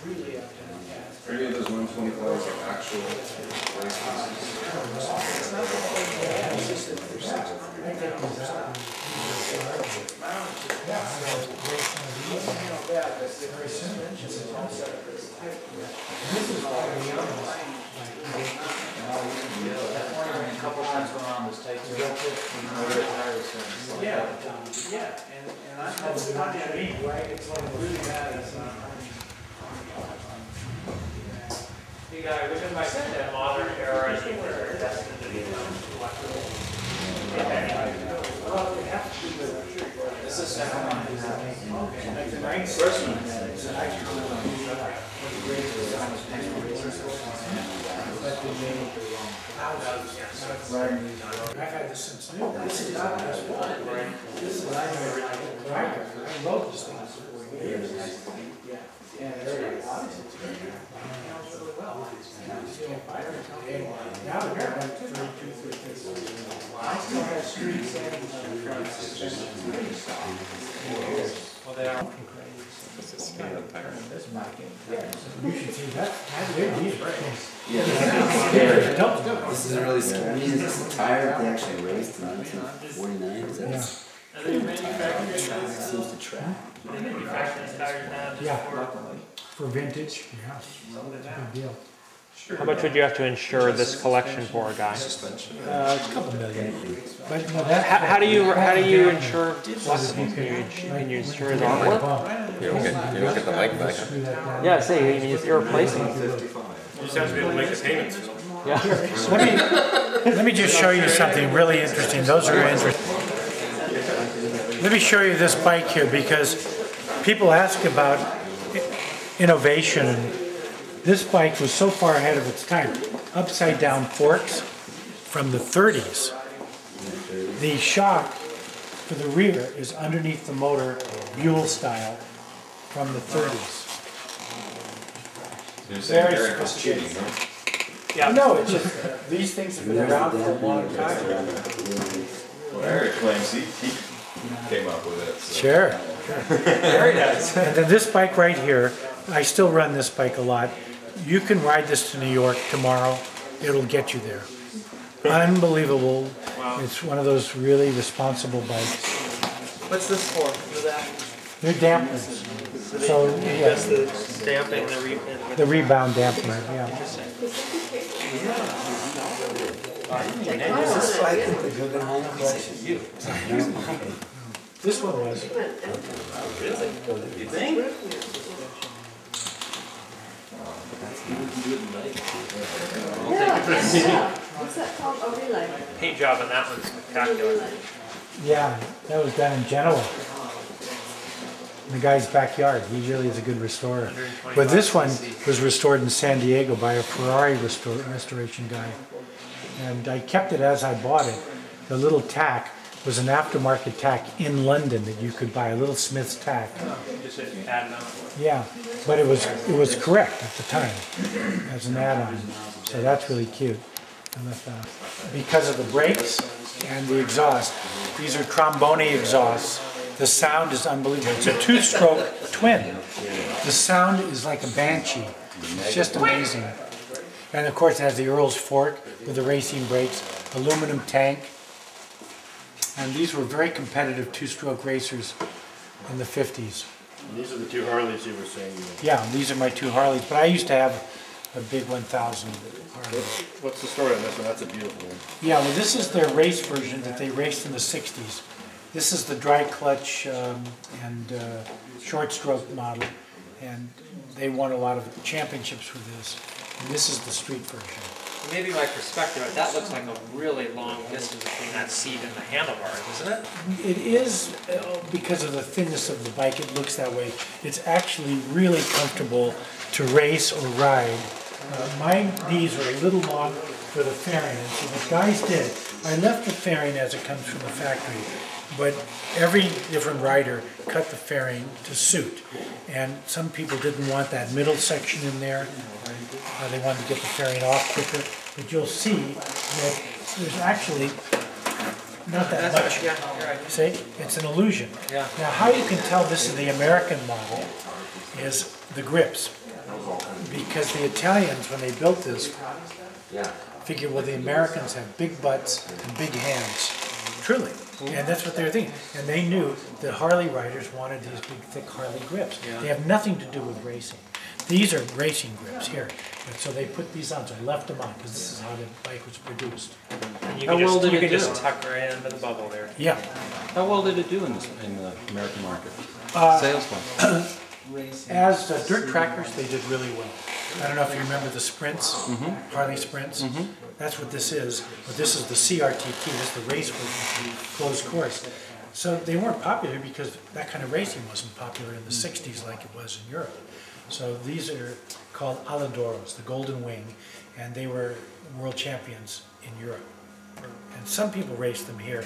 Are any of those 125s like actual race A couple times went on this tight too. Yeah, and I had to not that eat, right? It's like really bad. You guys, which is my second modern era, I think we're destined to become electrical. This is second one. Like the first one is an actual I've had this since new. This is not this one. This is I love this thing for years. Yeah, very now they're like 32, 33. I still have streets Well, they are. You should see that. Yeah, this is really scary. I mean, is this a tire that they actually raised in 1949? Is that Are they manufacturing seems to track? They manufacture these tires now just for vintage, yeah. It's a big deal. How much would you have to insure this collection for a guy? A couple million. But no, that, How do you insure? Can you insure his artwork? You don't get the mic back. Yeah, say you mean irreplaceable. You just have to be able to make the payments. Yeah. let me just show you something really interesting. Those are interesting. Let me show you this bike here because people ask about innovation. This bike was so far ahead of its time. Upside down forks from the 30s. The shock for the rear is underneath the motor, Buell style, from the 30s. Very sophisticated. Yeah. No, it's just these things have been around for a long time. Well, Eric claims he came up with it. So. Sure. Very nice. And then this bike right here, I still run this bike a lot. You can ride this to New York tomorrow. It'll get you there. Unbelievable. Wow. It's one of those really responsible bikes. What's this for? They're dampeners. So yeah, that's the damping, the rebound dampener. Yeah. Is this bike in the Guggenheim collection? This one was. Really? You think? What's that called? Oh, relay. Paint job on that one's spectacular. Yeah, that was done in Genoa. In the guy's backyard. He really is a good restorer. But this one was restored in San Diego by a Ferrari restoration guy. And I kept it as I bought it. The little tack was an aftermarket tack in London that you could buy, a little Smith's tack. Just add it on. Yeah, but it was correct at the time as an add-on. So that's really cute. And because of the brakes and the exhaust, these are trombone exhausts. The sound is unbelievable. It's a two-stroke twin. The sound is like a banshee. It's just amazing. And of course it has the Earl's fork with the racing brakes, aluminum tank. And these were very competitive two-stroke racers in the 50s. And these are the two Harleys you were saying. Yeah, these are my two Harleys, but I used to have a big 1000 Harley. What's the story on this one? That's a beautiful one. Yeah, well this is their race version that they raced in the 60s. This is the dry clutch and short stroke model, and they won a lot of championships with this. And this is the street version. Maybe my perspective, that looks like a really long distance between that seat and the handlebars, isn't it? It is, because of the thinness of the bike, it looks that way. It's actually really comfortable to race or ride. My knees are a little long for the fairing, and so what guys did, I left the fairing as it comes from the factory, but every different rider cut the fairing to suit. And some people didn't want that middle section in there. They wanted to get the fairing off quicker. But you'll see that there's actually not that much. Yeah, you're right. See? It's an illusion. Yeah. Now how you can tell this is the American model is the grips. because the Italians, when they built this, Yeah. figured, well, the Americans have big butts and big hands. Truly. And that's what they were thinking. And they knew that Harley riders wanted these big, thick Harley grips. They have nothing to do with racing. These are racing grips here. And so they put these on. So I left them on because this is how the bike was produced. And you How can well just, did you it can do? just tuck right into the bubble there. Yeah. How well did it do in the American market? Sales-wise? As dirt trackers, they did really well. I don't know if you remember the Sprints, Harley Sprints. That's what this is. But this is the CRTT. This is the race version, closed course. So they weren't popular because that kind of racing wasn't popular in the 60s like it was in Europe. So these are called Aladoros, the Golden Wing, and they were world champions in Europe. And some people raced them here.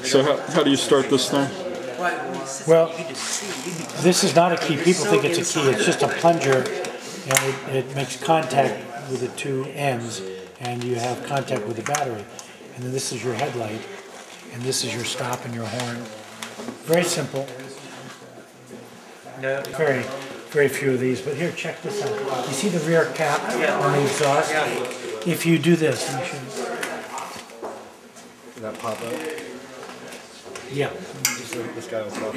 So how do you start this thing? Well, this is not a key. People think it's a key. It's just a plunger, and it makes contact with the two ends, and you have contact with the battery. And then this is your headlight, and this is your stop and your horn. Very simple. Very, very few of these. But here, check this out. You see the rear cap on the exhaust? If you do this, you should. Did that pop up? Yeah. This guy will pop up.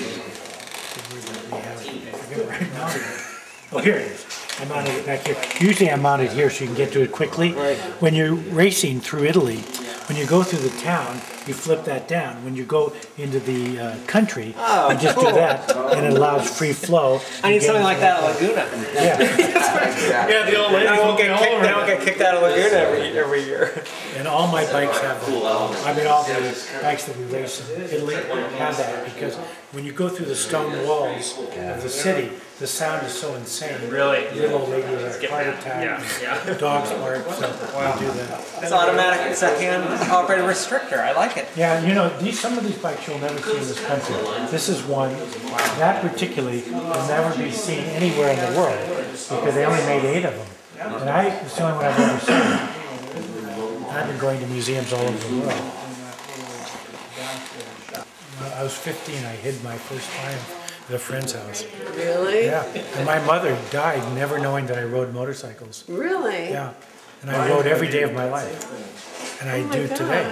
Oh, here it is. I mounted it back here. Usually I mount it here so you can get to it quickly. When you're racing through Italy, when you go through the town, you flip that down. When you go into the country, you just do that, and it allows free flow. I need something like that at Laguna. Yeah. Yeah, the old ladies don't get kicked out of Laguna every year. And all my bikes have that. I mean, all the bikes that we race in Italy have that, because when you go through the stone walls of the city, the sound is so insane. Really? Little old lady with a heart attack, dogs bark, so we do that. It's automatic. It's a hand-operated restrictor. I like it. Yeah, you know, some of these bikes you'll never see in this country. This is one, that particularly will never be seen anywhere in the world because they only made 8 of them. And it's the only one I've ever seen. I've been going to museums all over the world. When I was 15, I hid my first Triumph at a friend's house. Really? Yeah, and my mother died never knowing that I rode motorcycles. Really? Yeah, and I rode every day of my life. And I do today.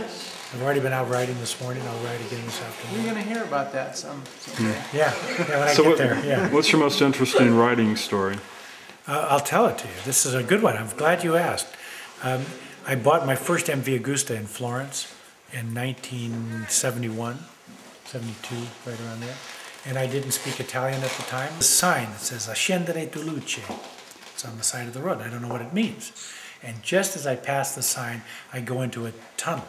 I've already been out riding this morning. I'll ride again this afternoon. You're going to hear about that someday. Yeah, when I get there. Yeah. What's your most interesting riding story? I'll tell it to you. This is a good one. I'm glad you asked. I bought my first MV Agusta in Florence in 1971, 72, right around there. And I didn't speak Italian at the time. The sign that says "Scendere tu luce." It's on the side of the road. I don't know what it means. And just as I pass the sign, I go into a tunnel.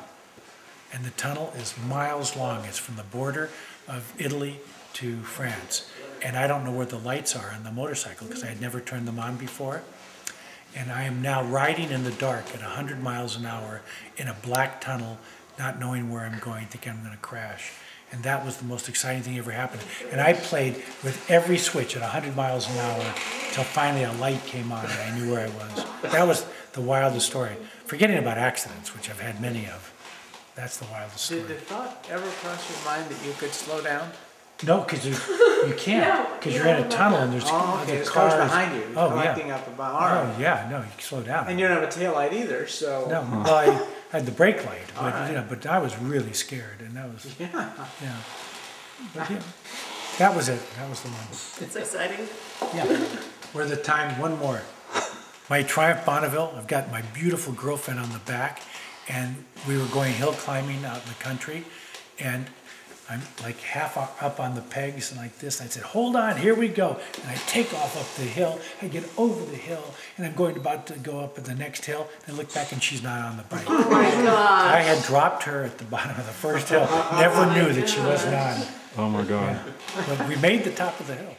And the tunnel is miles long. It's from the border of Italy to France. And I don't know where the lights are on the motorcycle because I had never turned them on before. And I am now riding in the dark at 100 miles an hour in a black tunnel, not knowing where I'm going, thinking I'm going to crash. And that was the most exciting thing ever happened. And I played with every switch at 100 miles an hour until finally a light came on and I knew where I was. That was the wildest story. Forgetting about accidents, which I've had many of. That's the wildest story. Did the thought ever cross your mind that you could slow down? No, because you can't. Because you're in a tunnel and there's Oh, okay, other there's cars cars behind you, collecting up about arm. Oh, yeah, no, you can slow down. And you don't have a tail light either, so... No, well, I had the brake light, but I was really scared, and that was, yeah. But, yeah, that was it. That was the one. It's exciting. Yeah. We're the time, one more. My Triumph Bonneville, I've got my beautiful girlfriend on the back, and we were going hill climbing out in the country, and I'm like half up on the pegs and like this. And I said, hold on, here we go. And I take off up the hill. I get over the hill, and I'm about to go up at the next hill. And I look back, and she's not on the bike. Oh my God. I had dropped her at the bottom of the first hill. Never knew that she wasn't on. Oh my God. But we made the top of the hill.